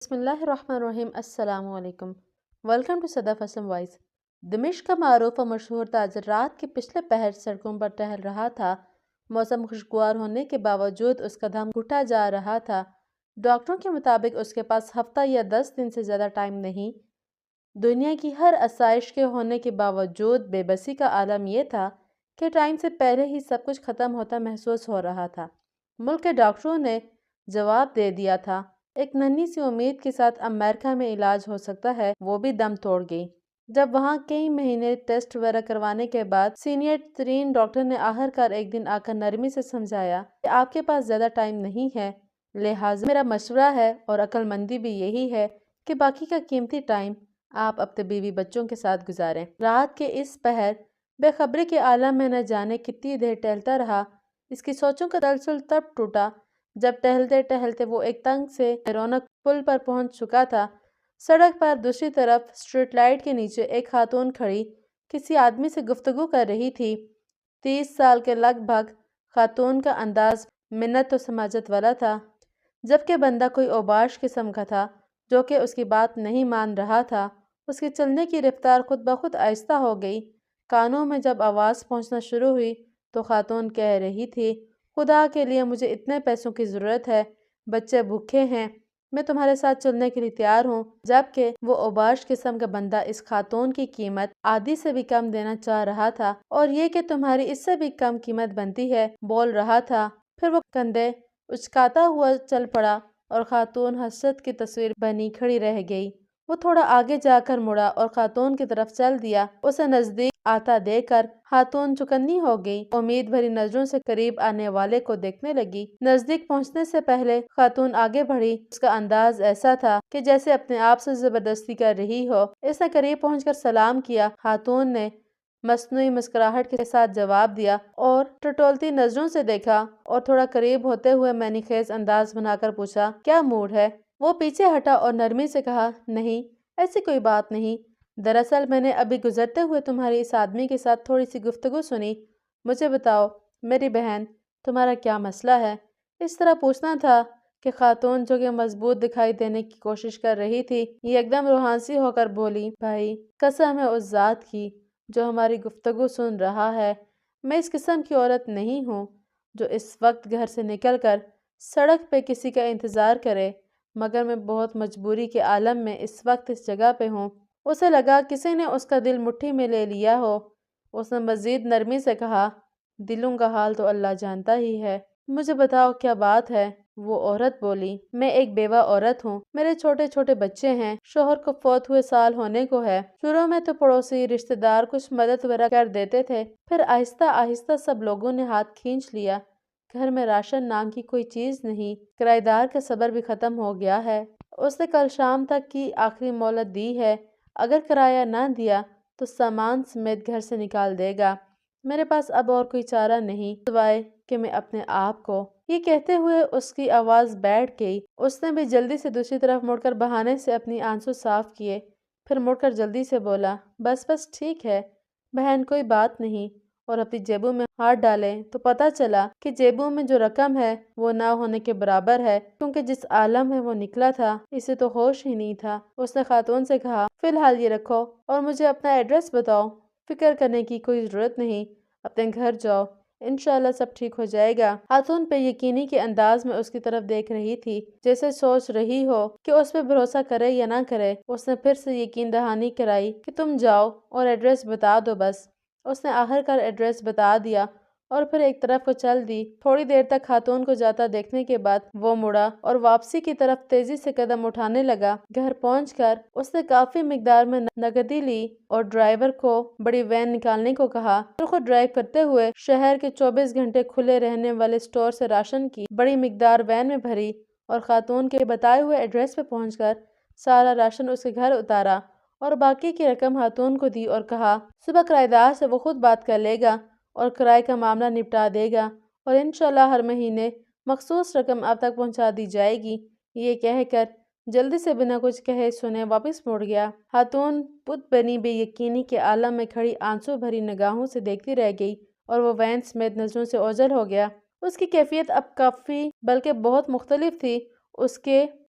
بسم اللہ الرحمن الرحیم۔ السلام علیکم۔ Welcome to Sadaf Aslam voice. دمشق کا معروف و مشہور تاجر رات کے پچھلے پہر سڑکوں پر ٹہل رہا تھا۔ موسم خوشگوار ہونے کے باوجود اس کا دم گھٹا جا رہا تھا۔ ڈاکٹروں کے مطابق اس کے پاس ہفتہ یا 10 دن سے زیادہ ٹائم نہیں۔ دنیا کی ہر آسائش کے ہونے کے باوجود بے بسی کا عالم یہ تھا کہ ٹائم سے پہلے ہی سب کچھ ختم ہوتا محسوس ہو رہا تھا۔ ملک کے ڈاکٹروں نے جواب دے دیا تھا۔ ایک ننھی سی امید کے ساتھ امریکہ میں علاج ہو سکتا ہے، وہ بھی دم توڑ گئی۔ جب وہاں کئی مہینے ٹیسٹ وغیرہ کروانے کے بعد سینئر ترین ڈاکٹر نے آخرکار ایک دن آ کر نرمی سے سمجھایا کہ آپ کے پاس زیادہ ٹائم نہیں ہے، لہٰذا میرا مشورہ ہے اور عقل مندی بھی یہی ہے کہ باقی کا قیمتی ٹائم آپ اپنے بیوی بچوں کے ساتھ گزاریں۔ رات کے اس پہر بے خبری کے عالم میں نہ جانے کتنی دیر ٹہلتا رہا۔ اس کی سوچوں کا تسلسل تب ٹوٹا جب ٹہلتے ٹہلتے وہ ایک تنگ سے رونق پل پر پہنچ چکا تھا۔ سڑک پر دوسری طرف اسٹریٹ لائٹ کے نیچے ایک خاتون کھڑی کسی آدمی سے گفتگو کر رہی تھی۔ 30 سال کے لگ بھگ خاتون کا انداز منت و سماجت والا تھا، جبکہ بندہ کوئی اوباش قسم کا تھا جو کہ اس کی بات نہیں مان رہا تھا۔ اس کی چلنے کی رفتار خود بخود آہستہ ہو گئی۔ کانوں میں جب آواز پہنچنا شروع ہوئی تو خاتون کہہ رہی تھی، خدا کے لیے مجھے اتنے پیسوں کی ضرورت ہے، بچے بھوکے ہیں، میں تمہارے ساتھ چلنے کے لیے تیار ہوں۔ جبکہ وہ اوباش قسم کا بندہ اس خاتون کی قیمت آدھی سے بھی کم دینا چاہ رہا تھا، اور یہ کہ تمہاری اس سے بھی کم قیمت بنتی ہے بول رہا تھا۔ پھر وہ کندھے اچکاتا ہوا چل پڑا اور خاتون حسرت کی تصویر بنی کھڑی رہ گئی۔ وہ تھوڑا آگے جا کر مڑا اور خاتون کی طرف چل دیا۔ اسے نزدیک آتا دیکھ کر خاتون چوکنی ہو گئی، امید بھری نظروں سے قریب آنے والے کو دیکھنے لگی۔ نزدیک پہنچنے سے پہلے خاتون آگے بڑھی۔ اس کا انداز ایسا تھا کہ جیسے اپنے آپ سے زبردستی کر رہی ہو۔ اس نے قریب پہنچ کر سلام کیا۔ خاتون نے مصنوعی مسکراہٹ کے ساتھ جواب دیا اور ٹٹولتی نظروں سے دیکھا اور تھوڑا قریب ہوتے ہوئے معنی خیز انداز بنا کر پوچھا، کیا موڈ ہے؟ وہ پیچھے ہٹا اور نرمی سے کہا، نہیں، ایسی کوئی بات نہیں۔ دراصل میں نے ابھی گزرتے ہوئے تمہاری اس آدمی کے ساتھ تھوڑی سی گفتگو سنی۔ مجھے بتاؤ میری بہن، تمہارا کیا مسئلہ ہے؟ اس طرح پوچھنا تھا کہ خاتون جو کہ مضبوط دکھائی دینے کی کوشش کر رہی تھی، یہ ایک دم روحانسی ہو کر بولی، بھائی قسم ہے اس ذات کی جو ہماری گفتگو سن رہا ہے، میں اس قسم کی عورت نہیں ہوں جو اس وقت گھر سے نکل کر سڑک پہ کسی کا انتظار کرے، مگر میں بہت مجبوری کے عالم میں اس وقت اس جگہ پہ ہوں۔ اسے لگا کسی نے اس کا دل مٹھی میں لے لیا ہو۔ اس نے مزید نرمی سے کہا، دلوں کا حال تو اللہ جانتا ہی ہے، مجھے بتاؤ کیا بات ہے؟ وہ عورت بولی، میں ایک بیوہ عورت ہوں، میرے چھوٹے چھوٹے بچے ہیں، شوہر کو فوت ہوئے سال ہونے کو ہے۔ شروع میں تو پڑوسی رشتہ دار کچھ مدد وغیرہ کر دیتے تھے، پھر آہستہ آہستہ سب لوگوں نے ہاتھ کھینچ لیا۔ گھر میں راشن نام کی کوئی چیز نہیں، کرایہ دار کا صبر بھی ختم ہو گیا ہے۔ اس نے کل شام تک کی آخری مہلت دی ہے، اگر کرایہ نہ دیا تو سامان سمیت گھر سے نکال دے گا۔ میرے پاس اب اور کوئی چارہ نہیں سوائے کہ میں اپنے آپ کو۔ یہ کہتے ہوئے اس کی آواز بیٹھ گئی۔ اس نے بھی جلدی سے دوسری طرف مڑ کر بہانے سے اپنی آنسو صاف کیے، پھر مڑ کر جلدی سے بولا، بس ٹھیک ہے بہن، کوئی بات نہیں، اور اپنی جیبوں میں ہاتھ ڈالیں تو پتہ چلا کہ جیبوں میں جو رقم ہے وہ نہ ہونے کے برابر ہے، کیونکہ جس عالم میں وہ نکلا تھا اسے تو ہوش ہی نہیں تھا۔ اس نے خاتون سے کہا، فی الحال یہ رکھو اور مجھے اپنا ایڈریس بتاؤ۔ فکر کرنے کی کوئی ضرورت نہیں، اپنے گھر جاؤ، انشاءاللہ سب ٹھیک ہو جائے گا۔ خاتون بے یقینی کے انداز میں اس کی طرف دیکھ رہی تھی، جیسے سوچ رہی ہو کہ اس پہ بھروسہ کرے یا نہ کرے۔ اس نے پھر سے یقین دہانی کرائی کہ تم جاؤ اور ایڈریس بتا دو بس۔ اس نے آخرکار ایڈریس بتا دیا اور پھر ایک طرف کو چل دی۔ تھوڑی دیر تک خاتون کو جاتا دیکھنے کے بعد وہ مڑا اور واپسی کی طرف تیزی سے قدم اٹھانے لگا۔ گھر پہنچ کر اس نے کافی مقدار میں نقدی لی اور ڈرائیور کو بڑی وین نکالنے کو کہا، پھر خود ڈرائیو کرتے ہوئے شہر کے 24 گھنٹے کھلے رہنے والے سٹور سے راشن کی بڑی مقدار وین میں بھری اور خاتون کے بتائے ہوئے ایڈریس پہ پہنچ کر سارا راشن اس کے گھر اتارا اور باقی کی رقم خاتون کو دی اور کہا، صبح کرایہ دار سے وہ خود بات کر لے گا اور کرائے کا معاملہ نپٹا دے گا اور انشاءاللہ ہر مہینے مخصوص رقم آپ تک پہنچا دی جائے گی۔ یہ کہہ کر جلدی سے بنا کچھ کہے سنے واپس مڑ گیا۔ خاتون بت بنی بے یقینی کے عالم میں کھڑی آنسو بھری نگاہوں سے دیکھتی رہ گئی اور وہ وین سمیت نظروں سے اوجھل ہو گیا۔ اس کی کیفیت اب کافی بلکہ بہت مختلف تھی۔ اس کے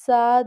7